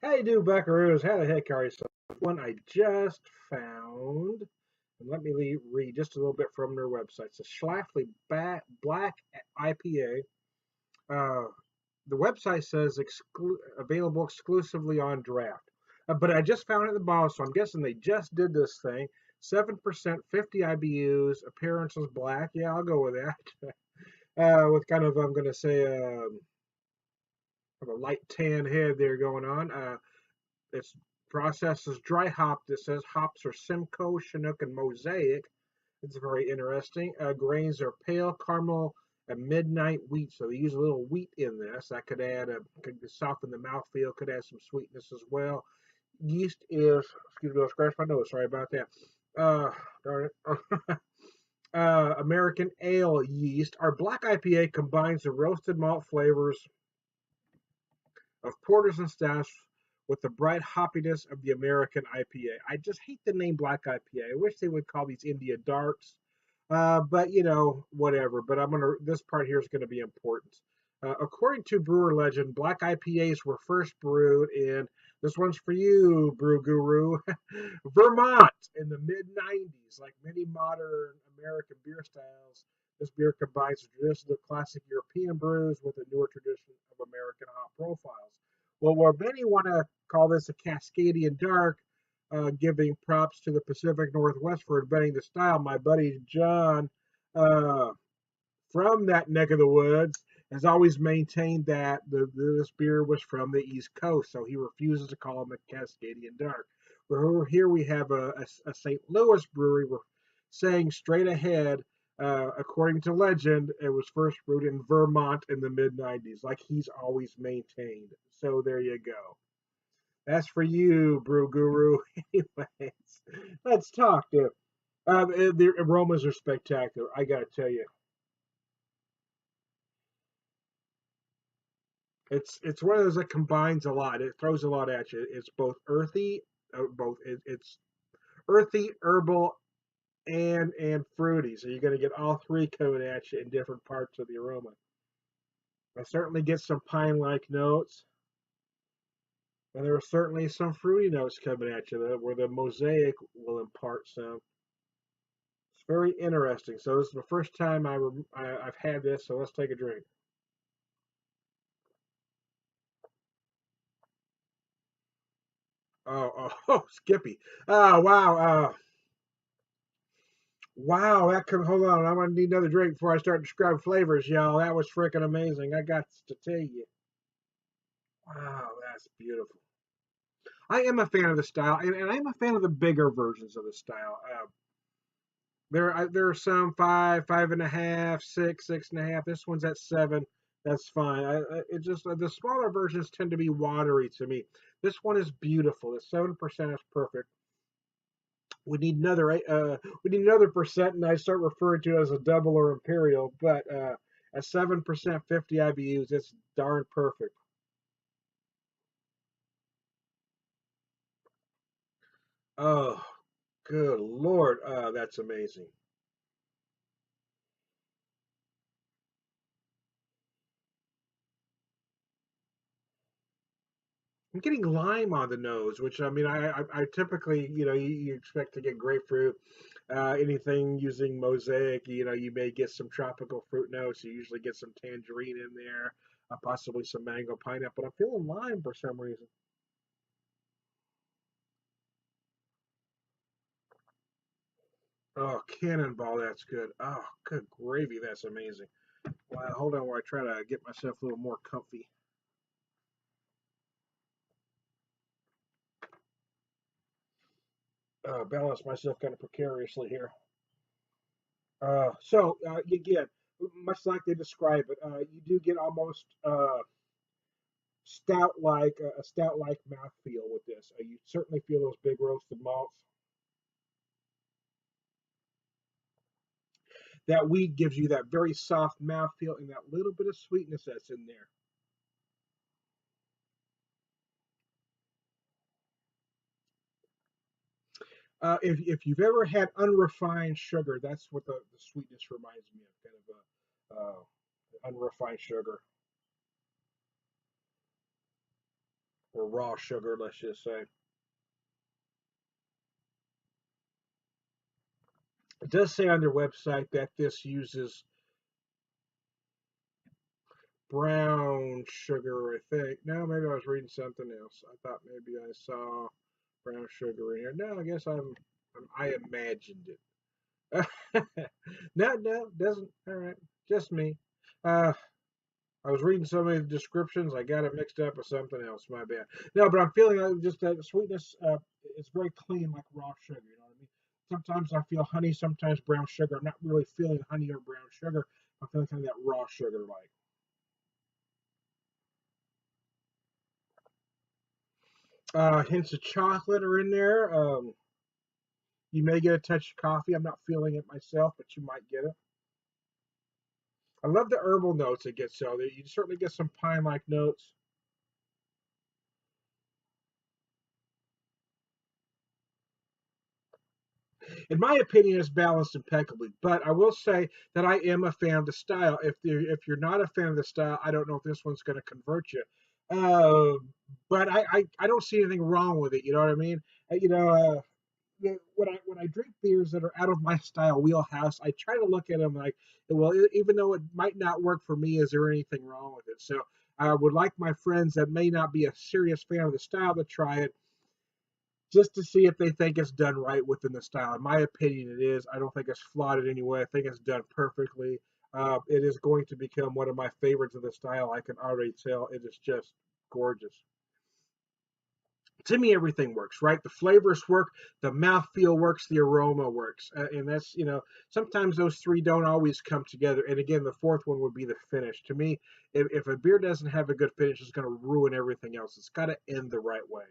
How you do, buckaroos? How the heck are you? So, one I just found, and let me read just a little bit from their website. It's a Schlafly Black IPA. Uh, the website says available exclusively on draft. But I just found it at the bottom, so I'm guessing they just did this thing. 7%, 50 IBUs, appearance is black. Yeah, I'll go with that. With kind of, I'm going to say, a light tan head there going on. It's processed as dry hopped. It says hops are Simcoe, Chinook, and Mosaic. It's very interesting. Grains are pale caramel and midnight wheat. So they use a little wheat in this. That could soften the mouthfeel, could add some sweetness as well. Yeast is, excuse me, I'll scratch my nose. Sorry about that. Uh, darn it. American ale yeast. Our black IPA combines the roasted malt flavors of porters and stouts with the bright hoppiness of the American IPA. I just hate the name Black IPA. I wish they would call these India Darks, but whatever. But This part here is gonna be important. According to brewer legend, Black IPAs were first brewed in, this one's for you, brew guru, Vermont in the mid '90s. Like many modern American beer styles, this beer combines the tradition of classic European brews with a newer tradition of American hop profiles. Well, where many want to call this a Cascadian Dark, giving props to the Pacific Northwest for inventing the style. My buddy John, uh, from that neck of the woods, has always maintained that this beer was from the East Coast, so he refuses to call them a Cascadian Dark. Where here we have a St. Louis brewery. We're saying straight ahead, according to legend, it was first brewed in Vermont in the mid '90s, like he's always maintained. So there you go. That's for you, brew guru. Anyways, let's talk, dude. The aromas are spectacular. I gotta tell you, it's one of those that combines a lot. It throws a lot at you. It's both earthy, it's earthy, herbal, and fruity. So you're gonna get all three coming at you in different parts of the aroma. I certainly get some pine-like notes, and there are certainly some fruity notes coming at you where the mosaic will impart some. It's very interesting. So this is the first time I've had this. So let's take a drink. Oh, Skippy. Oh, wow. Wow, that could hold on. I'm gonna need another drink before I start describing flavors, y'all. That was freaking amazing. I got to tell you. Wow, that's beautiful. I am a fan of the style, and I'm a fan of the bigger versions of the style. There are some five, 5.5, 6, 6.5. This one's at 7. That's fine. It just the smaller versions tend to be watery to me. This one is beautiful. The 7% is perfect. We need another percent, and I start referring to it as a double or imperial. But at 7%, 50 IBUs, it's darn perfect. Oh, good lord, that's amazing. I'm getting lime on the nose, which I mean, I typically, you expect to get grapefruit. Anything using mosaic, you may get some tropical fruit notes. You usually get some tangerine in there, possibly some mango, pineapple. I'm feeling lime for some reason. Oh, cannonball, that's good. Oh, good gravy, that's amazing. Well, hold on while I try to get myself a little more comfy. Balance myself kind of precariously here. Again, much like they describe it, you do get almost stout-like a stout-like mouthfeel with this. You certainly feel those big roasted malts. That wheat gives you that very soft mouthfeel and that little bit of sweetness that's in there. If you've ever had unrefined sugar, that's what the sweetness reminds me of, kind of unrefined sugar. or raw sugar, let's just say. It does say on their website that this uses brown sugar, I think. No, maybe I was reading something else. I thought maybe I saw brown sugar in here. No, I guess I imagined it. No, no, doesn't. All right, just me. Uh, I was reading some of the descriptions. I got it mixed up with something else. My bad. No, but I'm feeling like just that sweetness. It's very clean, like raw sugar. You know what I mean? Sometimes I feel honey, sometimes brown sugar. I'm not really feeling honey or brown sugar. I'm feeling kind of that raw sugar like. Hints of chocolate are in there. You may get a touch of coffee. I'm not feeling it myself, but you might get it. I love the herbal notes it gets. So you certainly get some pine-like notes. In my opinion, it's balanced impeccably. But I will say that I am a fan of the style. If you're not a fan of the style, I don't know if this one's going to convert you. Uh, but I don't see anything wrong with it. You know what I mean? You know, when I drink beers that are out of my style wheelhouse, I try to look at them like, well, even though it might not work for me, is there anything wrong with it? So I would like my friends that may not be a serious fan of the style to try it just to see if they think it's done right within the style. In my opinion, it is. I don't think it's flawed in any way. I think it's done perfectly. It is going to become one of my favorites of the style. I can already tell. It is just gorgeous. To me, everything works, right? The flavors work, the mouthfeel works, the aroma works. And that's, sometimes those three don't always come together. And again, the fourth one would be the finish. To me, if a beer doesn't have a good finish, it's going to ruin everything else. It's got to end the right way.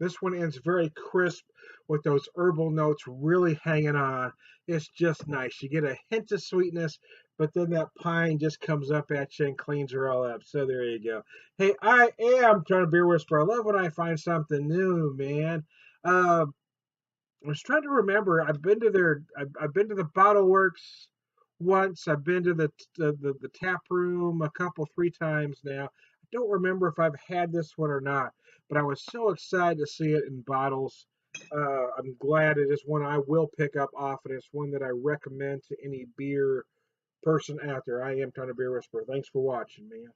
This one ends very crisp with those herbal notes really hanging on. It's just nice. You get a hint of sweetness, but then that pine just comes up at you and cleans her all up. So there you go. Hey, I am trying to beer whisper. I love when I find something new, man. Uh, I was trying to remember. I've been to the Bottle Works once. I've been to the tap room a couple, three times now. I don't remember if I've had this one or not, but I was so excited to see it in bottles. I'm glad it is one I will pick up often. It's one that I recommend to any beer person out there. I am trying to beer whisper. Thanks for watching, man.